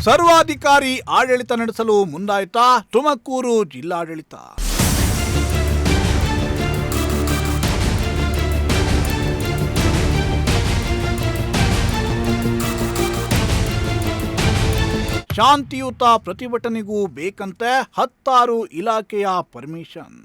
ಸರ್ವಾಧಿಕಾರಿ ಆಡಳಿತ ನಡೆಸಲು ಮುಂದಾಯಿತಾ ತುಮಕೂರು ಜಿಲ್ಲಾಡಳಿತ. ಶಾಂತಿಯುತ ಪ್ರತಿಭಟನೆಗೂ ಬೇಕಂತೆ 16 ಇಲಾಖೆಯ ಪರ್ಮಿಷನ್.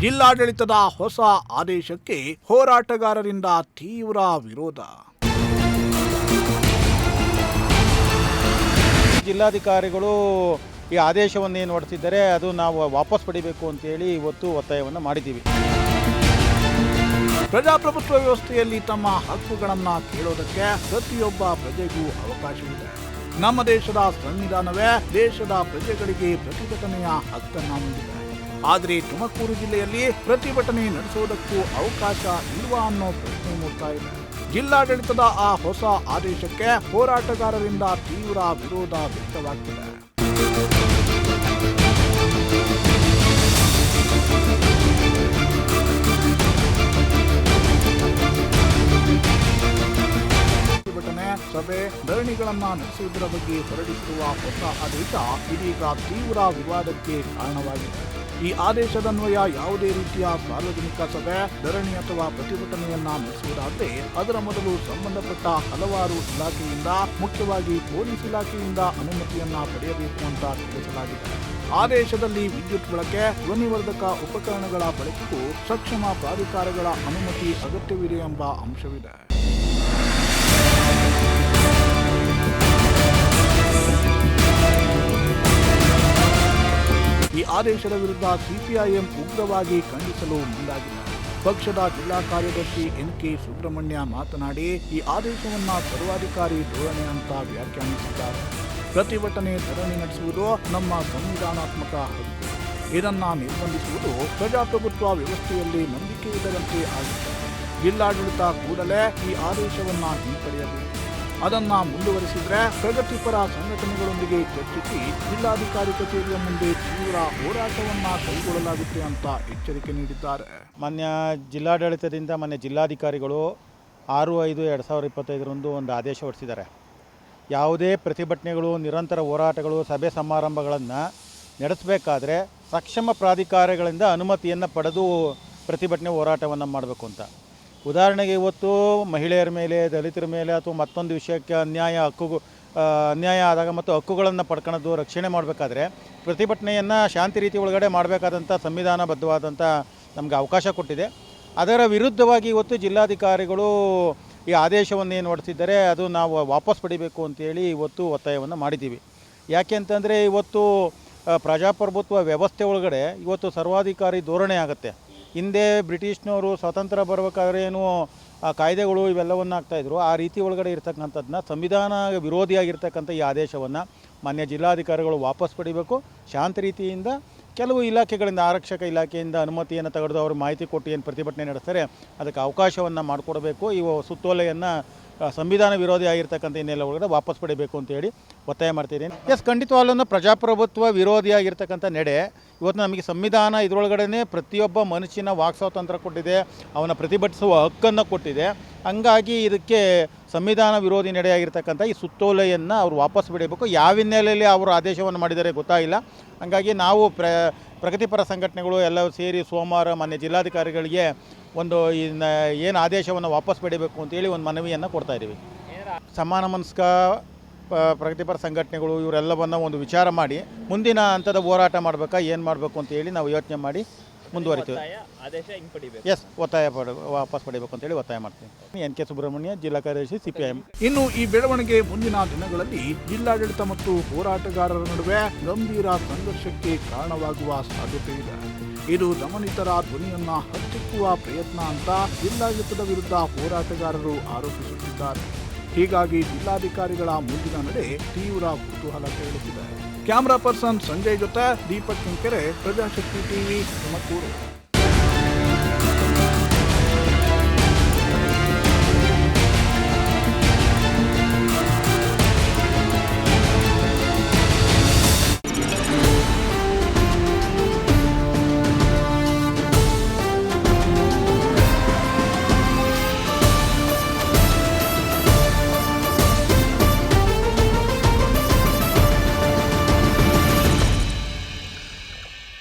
ಜಿಲ್ಲಾಡಳಿತದ ಹೊಸ ಆದೇಶಕ್ಕೆ ಹೋರಾಟಗಾರರಿಂದ ತೀವ್ರ ವಿರೋಧ. ಜಿಲ್ಲಾಧಿಕಾರಿಗಳು ಈ ಆದೇಶವನ್ನೇನು ಹೊರಡಿಸಿದ್ದಾರೆ ಅದು ನಾವು ವಾಪಸ್ ಪಡಿಬೇಕು ಅಂತೇಳಿ ಇವತ್ತು ಒತ್ತಾಯವನ್ನು ಮಾಡಿದ್ದೀವಿ. ಪ್ರಜಾಪ್ರಭುತ್ವ ವ್ಯವಸ್ಥೆಯಲ್ಲಿ ತಮ್ಮ ಹಕ್ಕುಗಳನ್ನು ಕೇಳೋದಕ್ಕೆ ಪ್ರತಿಯೊಬ್ಬ ಪ್ರಜೆಗೂ ಅವಕಾಶವಿದೆ. ನಮ್ಮ ದೇಶದ ಸಂವಿಧಾನವೇ ದೇಶದ ಪ್ರಜೆಗಳಿಗೆ ಪ್ರತಿಭಟನೆಯ ಹಕ್ಕನ್ನು ನೀಡಿದೆ. ಆದರೆ ತುಮಕೂರು ಜಿಲ್ಲೆಯಲ್ಲಿ ಪ್ರತಿಭಟನೆ ನಡೆಸುವುದಕ್ಕೂ ಅವಕಾಶ ಇಲ್ವಾ ಅನ್ನೋ ಪ್ರಶ್ನೆ ಮೂಡ್ತಾ ಇದೆ. ಜಿಲ್ಲಾಡಳಿತದ ಆ ಹೊಸ ಆದೇಶಕ್ಕೆ ಹೋರಾಟಗಾರರಿಂದ ತೀವ್ರ ವಿರೋಧ ವ್ಯಕ್ತವಾಗ್ತಿದೆ. ಪ್ರತಿಭಟನೆ, ಸಭೆ, ಧರಣಿಗಳನ್ನ ನಡೆಸುವುದರ ಬಗ್ಗೆ ಹೊರಡಿಸಿರುವ ಹೊಸ ಆದೇಶ ಇದೀಗ ತೀವ್ರ ವಿವಾದಕ್ಕೆ ಕಾರಣವಾಗಿದೆ. ಈ ಆದೇಶದನ್ವಯ ಯಾವುದೇ ರೀತಿಯ ಸಾರ್ವಜನಿಕ ಸಭೆ, ಧರಣಿ ಅಥವಾ ಪ್ರತಿಭಟನೆಯನ್ನ ನಡೆಸುವುದಾದರೆ ಅದರ ಮೊದಲು ಸಂಬಂಧಪಟ್ಟ ಹಲವಾರು ಇಲಾಖೆಯಿಂದ, ಮುಖ್ಯವಾಗಿ ಪೊಲೀಸ್ ಇಲಾಖೆಯಿಂದ ಅನುಮತಿಯನ್ನ ಪಡೆಯಬೇಕು ಅಂತ ತಿಳಿಸಲಾಗಿದೆ. ಆದೇಶದಲ್ಲಿ ವಿದ್ಯುತ್ ಬಳಕೆ, ಧ್ವನಿವರ್ಧಕ ಉಪಕರಣಗಳ ಬಳಕೆಗೂ ಸಕ್ಷಮ ಪ್ರಾಧಿಕಾರಗಳ ಅನುಮತಿ ಅಗತ್ಯವಿದೆ ಎಂಬ ಅಂಶವಿದೆ. ಈ ಆದೇಶದ ವಿರುದ್ಧ ಸಿಪಿಐಎಂ ಉಗ್ರವಾಗಿ ಖಂಡಿಸಲು ಮುಂದಾಗಿದೆ. ಪಕ್ಷದ ಜಿಲ್ಲಾ ಕಾರ್ಯದರ್ಶಿ ಎನ್.ಕೆ. ಸುಬ್ರಹ್ಮಣ್ಯ ಮಾತನಾಡಿ, ಈ ಆದೇಶವನ್ನ ಸರ್ವಾಧಿಕಾರಿ ಧೋರಣೆ ಅಂತ ವ್ಯಾಖ್ಯಾನಿಸಿದ್ದಾರೆ. ಪ್ರತಿಭಟನೆ, ಧರಣಿ ನಡೆಸುವುದು ನಮ್ಮ ಸಂವಿಧಾನಾತ್ಮಕ ಹಕ್ಕು. ಇದನ್ನ ನಿರ್ಬಂಧಿಸುವುದು ಪ್ರಜಾಪ್ರಭುತ್ವ ವ್ಯವಸ್ಥೆಯಲ್ಲಿ ನಂಬಿಕೆ ಇಲ್ಲದಂತೆ ಆಗಿದೆ. ಜಿಲ್ಲಾಡಳಿತ ಕೂಡಲೇ ಈ ಆದೇಶವನ್ನ ಹಿಂಪಡೆಯಬೇಕು. ಅದನ್ನ ಮುಂದುವರಿಸಿದ್ರೆ ಪ್ರಗತಿಪರ ಸಂಘಟನೆಗಳೊಂದಿಗೆ ಚರ್ಚಿಸಿ ಜಿಲ್ಲಾಧಿಕಾರಿ ಕಚೇರಿಯ ಮುಂದೆ ತೀವ್ರ ಹೋರಾಟವನ್ನ ಕೈಗೊಳ್ಳಲಾಗುತ್ತೆ ಅಂತ ಎಚ್ಚರಿಕೆ ನೀಡಿದ್ದಾರೆ. ಮಾನ್ಯ ಜಿಲ್ಲಾಡಳಿತದಿಂದ ಮಾನ್ಯ ಜಿಲ್ಲಾಧಿಕಾರಿಗಳು 6/5/2025 ಒಂದು ಆದೇಶ ಹೊರಡಿಸಿದ್ದಾರೆ. ಯಾವುದೇ ಪ್ರತಿಭಟನೆಗಳು, ನಿರಂತರ ಹೋರಾಟಗಳು, ಸಭೆ ಸಮಾರಂಭಗಳನ್ನು ನಡೆಸಬೇಕಾದ್ರೆ ಸಕ್ಷಮ ಪ್ರಾಧಿಕಾರಗಳಿಂದ ಅನುಮತಿಯನ್ನು ಪಡೆದು ಪ್ರತಿಭಟನೆ ಹೋರಾಟವನ್ನು ಮಾಡಬೇಕು ಅಂತ. ಉದಾಹರಣೆಗೆ ಇವತ್ತು ಮಹಿಳೆಯರ ಮೇಲೆ, ದಲಿತರ ಮೇಲೆ ಅಥವಾ ಮತ್ತೊಂದು ವಿಷಯಕ್ಕೆ ಅನ್ಯಾಯ ಆದಾಗ ಮತ್ತು ಹಕ್ಕುಗಳನ್ನು ಪಡ್ಕೊಳ್ಳೋದು, ರಕ್ಷಣೆ ಮಾಡಬೇಕಾದ್ರೆ ಪ್ರತಿಭಟನೆಯನ್ನು ಶಾಂತಿ ರೀತಿ ಒಳಗಡೆ ಮಾಡಬೇಕಾದಂಥ ಸಂವಿಧಾನಬದ್ಧವಾದಂಥ ನಮಗೆ ಅವಕಾಶ ಕೊಟ್ಟಿದೆ. ಅದರ ವಿರುದ್ಧವಾಗಿ ಇವತ್ತು ಜಿಲ್ಲಾಧಿಕಾರಿಗಳು ಈ ಆದೇಶವನ್ನೇನು ಹೊರಡಿಸಿದ್ದಾರೆ ಅದು ನಾವು ವಾಪಸ್ ಪಡಿಬೇಕು ಅಂತೇಳಿ ಇವತ್ತು ಒತ್ತಾಯವನ್ನು ಮಾಡಿದ್ದೀವಿ. ಯಾಕೆ ಅಂತಂದರೆ ಇವತ್ತು ಪ್ರಜಾಪ್ರಭುತ್ವ ವ್ಯವಸ್ಥೆ ಒಳಗಡೆ ಇವತ್ತು ಸರ್ವಾಧಿಕಾರಿ ಧೋರಣೆ ಆಗುತ್ತೆ. ಹಿಂದೆ ಬ್ರಿಟಿಷ್ನವರು ಸ್ವತಂತ್ರ ಬರಬೇಕಾದ್ರೆ ಏನು ಕಾಯ್ದೆಗಳು ಇವೆಲ್ಲವನ್ನು ಆಗ್ತಾಯಿದ್ರು, ಆ ರೀತಿ ಒಳಗಡೆ ಇರ್ತಕ್ಕಂಥದ್ದನ್ನ ಸಂವಿಧಾನ ವಿರೋಧಿಯಾಗಿರ್ತಕ್ಕಂಥ ಈ ಆದೇಶವನ್ನು ಮಾನ್ಯ ಜಿಲ್ಲಾಧಿಕಾರಿಗಳು ವಾಪಸ್ ಪಡಿಬೇಕು. ಶಾಂತ ರೀತಿಯಿಂದ ಕೆಲವು ಇಲಾಖೆಗಳಿಂದ, ಆರಕ್ಷಕ ಇಲಾಖೆಯಿಂದ ಅನುಮತಿಯನ್ನು ತೆಗೆದು ಅವರು ಮಾಹಿತಿ ಕೊಟ್ಟು ಏನು ಪ್ರತಿಭಟನೆ ನಡೆಸ್ತಾರೆ ಅದಕ್ಕೆ ಅವಕಾಶವನ್ನು ಮಾಡಿಕೊಡಬೇಕು. ಈ ಸುತ್ತೋಲೆಯನ್ನು ಸಂವಿಧಾನ ವಿರೋಧಿ ಆಗಿರ್ತಕ್ಕಂಥ ಇನ್ನೆಲ್ಲ ಒಳಗಡೆ ವಾಪಸ್ ಪಡಿಬೇಕು ಅಂತೇಳಿ ಒತ್ತಾಯ ಮಾಡ್ತಿದ್ದೀನಿ. ಖಂಡಿತವಾಗ್ಲೂ ಪ್ರಜಾಪ್ರಭುತ್ವ ವಿರೋಧಿಯಾಗಿರ್ತಕ್ಕಂಥ ನಡೆ ಇವತ್ತು ನಮಗೆ ಸಂವಿಧಾನ ಇದರೊಳಗಡೆ ಪ್ರತಿಯೊಬ್ಬ ಮನುಷ್ಯನ ವಾಕ್ ಸ್ವಾತಂತ್ರ್ಯ ಕೊಟ್ಟಿದೆ, ಅವನ ಪ್ರತಿಭಟಿಸುವ ಹಕ್ಕನ್ನು ಕೊಟ್ಟಿದೆ. ಹಂಗಾಗಿ ಇದಕ್ಕೆ ಸಂವಿಧಾನ ವಿರೋಧಿ ನಡೆಯಾಗಿರ್ತಕ್ಕಂಥ ಈ ಸುತ್ತೋಲೆಯನ್ನು ಅವರು ವಾಪಸ್ ಬಿಡಬೇಕು. ಯಾವ ಹಿನ್ನೆಲೆಯಲ್ಲಿ ಅವರು ಆದೇಶವನ್ನು ಮಾಡಿದರೆ ಗೊತ್ತಾಗಿಲ್ಲ. ಹಾಗಾಗಿ ನಾವು ಪ್ರಗತಿಪರ ಸಂಘಟನೆಗಳು ಎಲ್ಲವೂ ಸೇರಿ ಸೋಮವಾರ ಮಾನ್ಯ ಜಿಲ್ಲಾಧಿಕಾರಿಗಳಿಗೆ ಒಂದು ಏನು ಆದೇಶವನ್ನು ವಾಪಸ್ ಪಡಿಬೇಕು ಅಂತೇಳಿ ಒಂದು ಮನವಿಯನ್ನು ಕೊಡ್ತಾ ಇದ್ದೀವಿ. ಸಮಾನ ಮನಸ್ಕ ಪ್ರಗತಿಪರ ಸಂಘಟನೆಗಳು ಇವರೆಲ್ಲವನ್ನು ಒಂದು ವಿಚಾರ ಮಾಡಿ ಮುಂದಿನ ಹಂತದ ಹೋರಾಟ ಮಾಡಬೇಕಾ, ಏನು ಮಾಡಬೇಕು ಅಂತೇಳಿ ನಾವು ಯೋಚನೆ ಮಾಡಿ ಮುಂದುವರಿತೀವಿ. ಒತ್ತಾಯ ವಾಪಸ್ ಪಡಿಬೇಕು ಅಂತೇಳಿ ಒತ್ತಾಯ ಮಾಡ್ತೀವಿ. ಎನ್.ಕೆ. ಸುಬ್ರಹ್ಮಣ್ಯ, ಜಿಲ್ಲಾ ಕಾರ್ಯದರ್ಶಿ, ಸಿಪಿಐಎಂ. ಇನ್ನು ಈ ಬೆಳವಣಿಗೆ ಮುಂದಿನ ದಿನಗಳಲ್ಲಿ ಜಿಲ್ಲಾಡಳಿತ ಮತ್ತು ಹೋರಾಟಗಾರರ ನಡುವೆ ಗಂಭೀರ ಸಂಘರ್ಷಕ್ಕೆ ಕಾರಣವಾಗುವ ಸಾಧ್ಯತೆ ಇದೆ. ಇದು ದಮನಿತರ ಧ್ವನಿಯನ್ನ ಹತ್ತಿಕ್ಕುವ ಪ್ರಯತ್ನ ಅಂತ ಜಿಲ್ಲಾಡಳಿತದ ವಿರುದ್ಧ ಹೋರಾಟಗಾರರು ಆರೋಪಿಸುತ್ತಿದ್ದಾರೆ. ಹೀಗಾಗಿ ಜಿಲ್ಲಾಧಿಕಾರಿಗಳ ಮುಂದಿನ ನಡೆ ತೀವ್ರ ಕುತೂಹಲ ಕೇಳುತ್ತಿದೆ. ಕ್ಯಾಮರಾ ಪರ್ಸನ್ ಸಂಜಯ್ ಜೊತೆ ದೀಪಕ್ ಕೆಂಕೆರೆ, ಪ್ರಜಾಶಕ್ತಿ ಟಿವಿ, ತುಮಕೂರು.